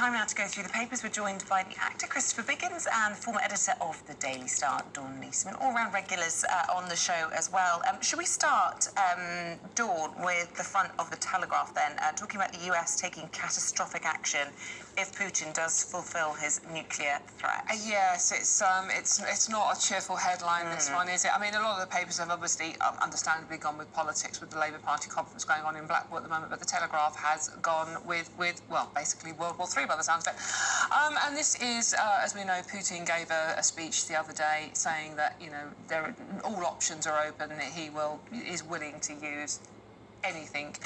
time now to go through the papers. We're joined by the actor Christopher Biggins and former editor of the Daily Star, Dawn Eamonn, all-round regulars on the show as well. Should we start, Dawn, with the front of the Telegraph then, talking about the US taking catastrophic action if Putin does fulfil his nuclear threat? Yes, it's not a cheerful headline, this one, is it? I mean, a lot of the papers have obviously, understandably, gone with politics, with the Labour Party conference going on in Blackpool at the moment, but the Telegraph has gone with well, basically World War III by the sounds of it. And this is, as we know, Putin gave a speech the other day saying that, you know, all options are open, that he is willing to use anything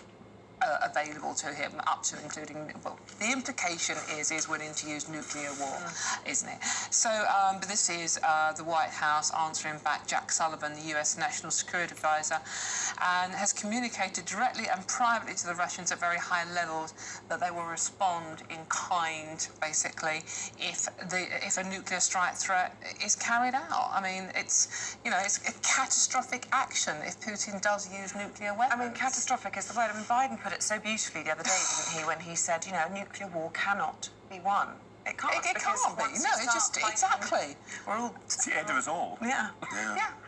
available to him, up to including, well, the implication is willing to use nuclear war, isn't it? So, but this is the White House answering back Jack Sullivan, the US National Security Advisor, and has communicated directly and privately to the Russians at very high levels that they will respond in kind, basically, if a nuclear strike threat is carried out. I mean, it's a catastrophic action if Putin does use nuclear weapons. I mean, catastrophic is the word. I mean, Biden put it so beautifully the other day, didn't he, when he said, you know, a nuclear war cannot be won. It can't. It can't be. No, it just exactly. We're all. It's the end of us all. Yeah.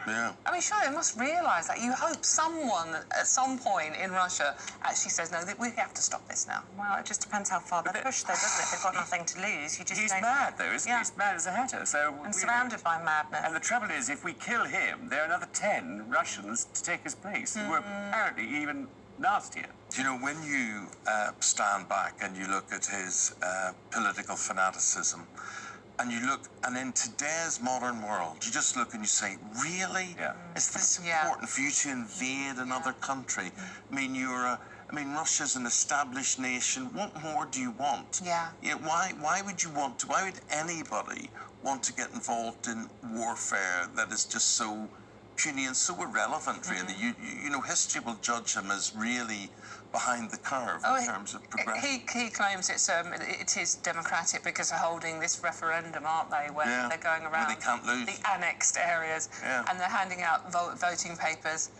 I mean, sure, they must realise that. You hope someone at some point in Russia actually says, no, we have to stop this now. Well, it just depends how far they push, though, doesn't it? They've got nothing to lose. You just He's mad, though, isn't he? He's mad as a hatter. So and surrounded by madness. And the trouble is, if we kill him, there are another 10 Russians to take his place, who are apparently even nastier. Do you know, when you stand back and you look at his political fanaticism, and you look, and in today's modern world, you just look and you say, really? Yeah. Is this important for you to invade another country? I mean, Russia's an established nation. What more do you want? Yeah. Why would you want to? Why would anybody want to get involved in warfare that is just so puny and so irrelevant, really? You know, history will judge him as really behind the curve in terms of progression. He claims it is democratic because they're holding this referendum, aren't they, where they're going around where they can't lose. the annexed areas and they're handing out voting papers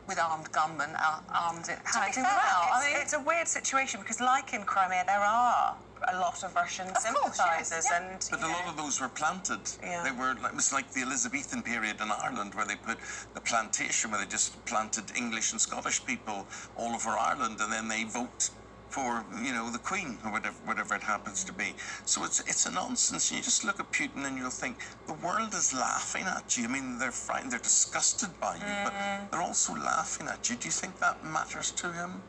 with armed gunmen handing them out. It's a weird situation because, like in Crimea, there are a lot of Russian sympathisers, but a lot of those were planted. They were. It was like the Elizabethan period in Ireland, where they put the plantation, where they just planted English and Scottish people all over Ireland, and then they vote for, you know, the Queen or whatever it happens to be. So it's a nonsense. You just look at Putin and you'll think the world is laughing at you. I mean, they're frightened, they're disgusted by you, but they're also laughing at you. Do you think that matters to him?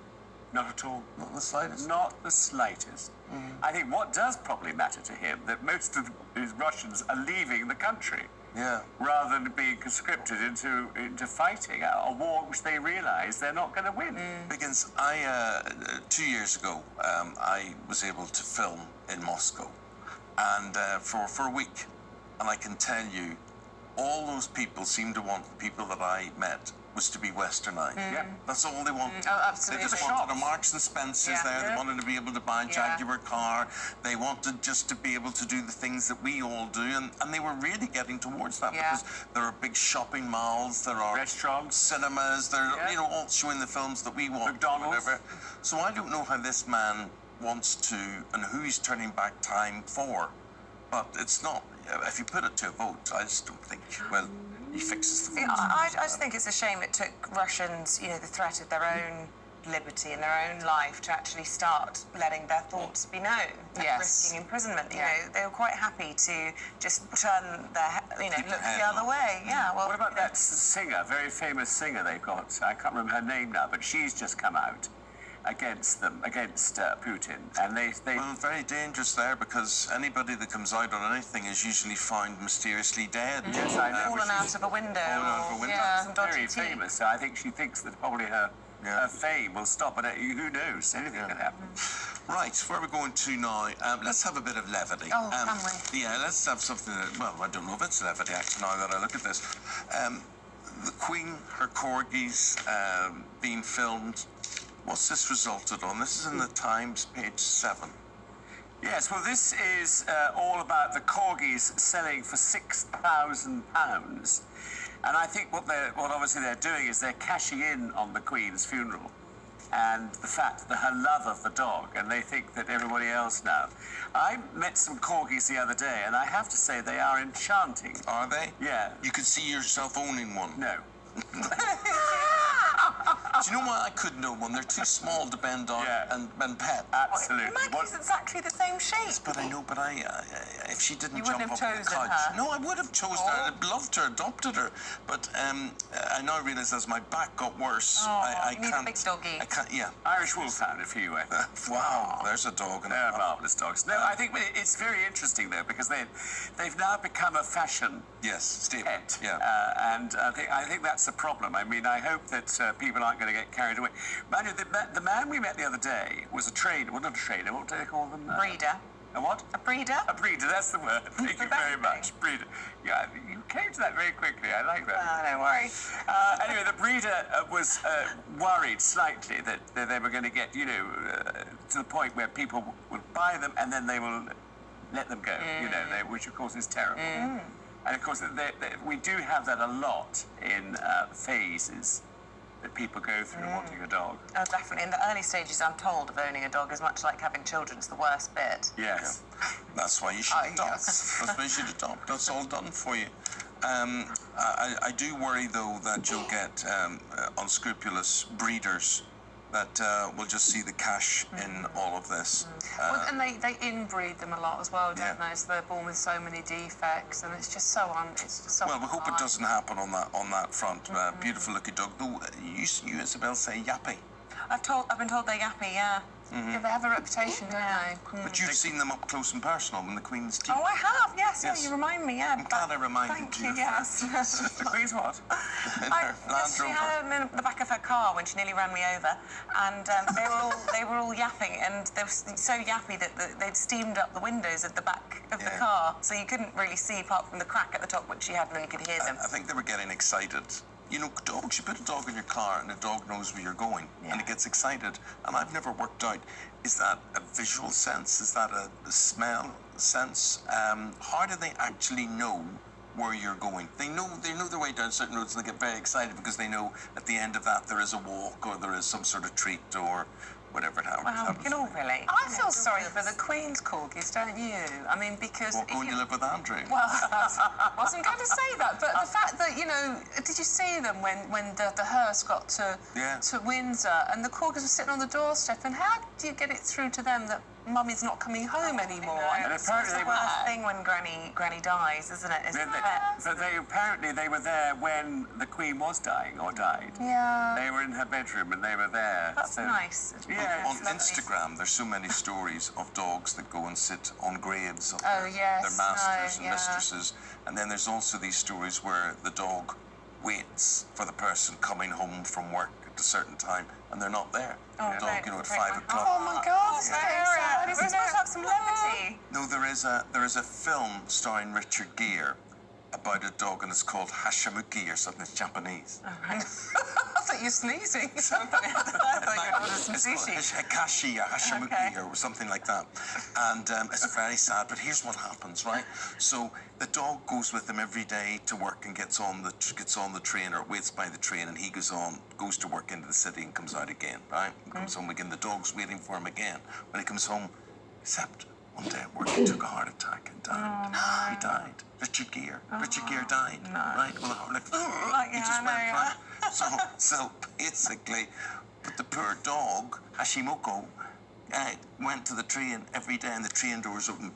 Not at all. Not the slightest? Not the slightest. I think what does probably matter to him, that most of these Russians are leaving the country. Yeah. Rather than being conscripted into fighting a war which they realise they're not going to win. Because 2 years ago, I was able to film in Moscow, and for a week, and I can tell you, all those people seemed to want the people that I met was to be westernised. That's all they wanted. Oh, absolutely. They just wanted a Marks and Spencer's there. They wanted to be able to buy a Jaguar car. They wanted just to be able to do the things that we all do, and they were really getting towards that because there are big shopping malls, there are restaurants, cinemas, they're all showing the films that we want. McDonald's. Whatever. So I don't know how this man wants to and who he's turning back time for, but it's not. If you put it to a vote, I just don't think. Well, he fixes the vote. I just think it's a shame it took Russians, you know, the threat of their own liberty and their own life to actually start letting their thoughts be known, risking imprisonment. You know, they were quite happy to just turn their, look the other way. Yeah. Well, what about that singer, very famous singer they've got? I can't remember her name now, but she's just come out against Putin, and they well, very dangerous there, because anybody that comes out on anything is usually found mysteriously dead. Yes, I know. Fallen out of a window. Very famous. I think she thinks that probably her fame will stop, but who knows? Anything can happen. Right, where are we going to now? Let's have a bit of levity. Oh, can we? Yeah, let's have something that, well, I don't know if it's levity, actually, now that I look at this. The Queen, her corgis being filmed. What's this resulted on? This is in the Times, page 7. Yes, well, this is all about the corgis selling for £6,000. And I think what obviously they're doing is they're cashing in on the Queen's funeral. and the fact that her love of the dog, and they think that everybody else now. I met some corgis the other day, and I have to say they are enchanting. Are they? Yeah. You could see yourself owning one. No. Do you know why I couldn't own one? They're too small to bend on and pet. Absolutely. Maggie's exactly the same shape. But I know, but if she didn't You jump wouldn't up have on the chosen couch, her. no, I would have chosen her. I'd loved her, adopted her. But I now realise as my back got worse, I you need can't. a big doggy. I can't. Yeah. Irish Wolfhound, if you will. Wow, there's a dog. And They're marvellous dogs. No, I think it's very interesting though because they've now become a fashion statement. pet. Yeah. And I think that's the problem. I mean, I hope that people aren't going to get carried away. Mind you, the man we met the other day was a trainer. Well, not a trainer. What do they call them? Breeder. A what? A breeder? A breeder. That's the word. Thank you very much. Breeder. Yeah, you came to that very quickly. I like that. Don't worry. Anyway, the breeder was worried slightly that they were going to get, to the point where people will buy them and then they will let them go, which of course is terrible. And of course, we do have that a lot in phases that people go through wanting a dog. Oh, definitely. In the early stages, I'm told, of owning a dog is much like having children. It's the worst bit. Yes. That's why you should adopt. That's why you should adopt. That's all done for you. I do worry, though, that you'll get unscrupulous breeders that will just see the cash in all of this. Well, and they inbreed them a lot as well, don't they? So they're born with so many defects, and it's just so Well, we hope it doesn't happen on that front. Beautiful looking dog. Though you Isabel, say yappy. I've been told they're yappy, yeah. Yeah, they have a reputation, don't they? But you've seen them up close and personal when the Queen's teeth. Oh, I have, yes. Yes. Yeah, you remind me, yeah. I'm glad I reminded Thank you. you, yes. The Queen's what? Yes, she had them in the back of her car when she nearly ran me over, and they were all yapping, and they were so yappy that they'd steamed up the windows at the back of the car, so you couldn't really see apart from the crack at the top which she had, and then you could hear them. I think they were getting excited. You know, dogs, you put a dog in your car and the dog knows where you're going and it gets excited. And I've never worked out, is that a visual sense? Is that a smell sense? How do they actually know where you're going? They know their way down certain roads and they get very excited because they know at the end of that there is a walk or there is some sort of treat or whatever it happens. Wow, we can all relate. I feel sorry for the Queen's corgis, don't you? I mean, because... What, going to live with Andrew? Well, I wasn't going to say that, but the fact that, did you see them when the hearse got to Windsor and the corgis were sitting on the doorstep, and how do you get it through to them that Mummy's not coming home anymore? And apparently It's the worst thing when Granny dies, isn't it? But apparently they were there when the Queen was dying or died. Yeah. They were in her bedroom and they were there. That's nice. Yeah, on Instagram, there's so many stories of dogs that go and sit on graves of Oh, yes, their masters no, and mistresses. And then there's also these stories where the dog waits for the person coming home from work at a certain time and they're not there. The dog, at 5 o'clock. Oh, my God. It's very sad. We're supposed to have some levity. No, there is a film starring Richard Gere about a dog and it's called Hashimuki or something. It's Japanese. I thought you were sneezing. I thought you ordered some It's called sushi. Hikashi or Hashimuki or something like that. And it's very sad, but here's what happens, right? So the dog goes with him every day to work and gets on the train or waits by the train and he goes to work into the city and comes out again, right? And comes home again. The dog's waiting for him again when he comes home, except one day at work he took a heart attack and died. Oh, no. He died. Richard Gere. Richard Gere died. No. Right? Well, he just went, right? So basically, but the poor dog, Hashimoto, went to the train every day and the train doors open.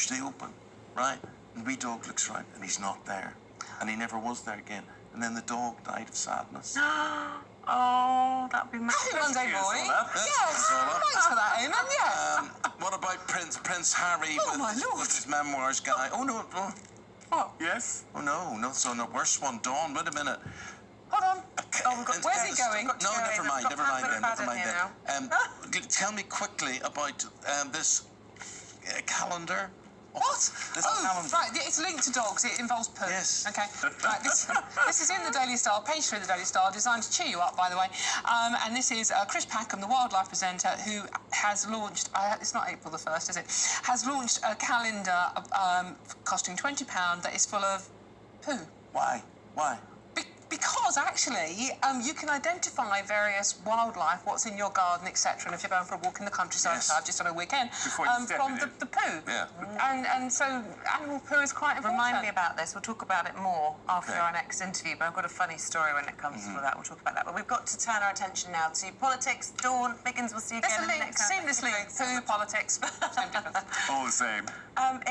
They open, right? And the wee dog looks around and he's not there. And he never was there again. And then the dog died of sadness. Oh, that'd be Happy Monday, boy. Yes. Thanks for that, Eamonn. Yeah. What about Prince Harry my Lord. with his memoirs guy? Oh, no. What? Yes? Oh, no. So the worst one. Dawn, wait a minute. Hold on. Oh, we've got Where's he going? No, never mind now. then. Tell me quickly about this calendar. What? This Oh, calendar. right. It's linked to dogs. It involves poo. Yes. Okay. Right. This is in the Daily Star, page 3 of the Daily Star, designed to cheer you up, by the way. And this is Chris Packham, the wildlife presenter, who has launched. It's not April the 1st, is it? Has launched a calendar costing £20 that is full of poo. Why? Because Because actually, you can identify various wildlife, what's in your garden, etc. And if you're going for a walk in the countryside, Yes. so I've just on a weekend, Before you step from in it. the poo. Yeah. And so animal poo is quite important. Remind me about this. We'll talk about it more after Okay. our next interview, but I've got a funny story when it comes to that. We'll talk about that. But we've got to turn our attention now to politics. Dawn Biggins, we'll see you There's again a in the link next round. seamlessly, poo, politics, same difference. All the same.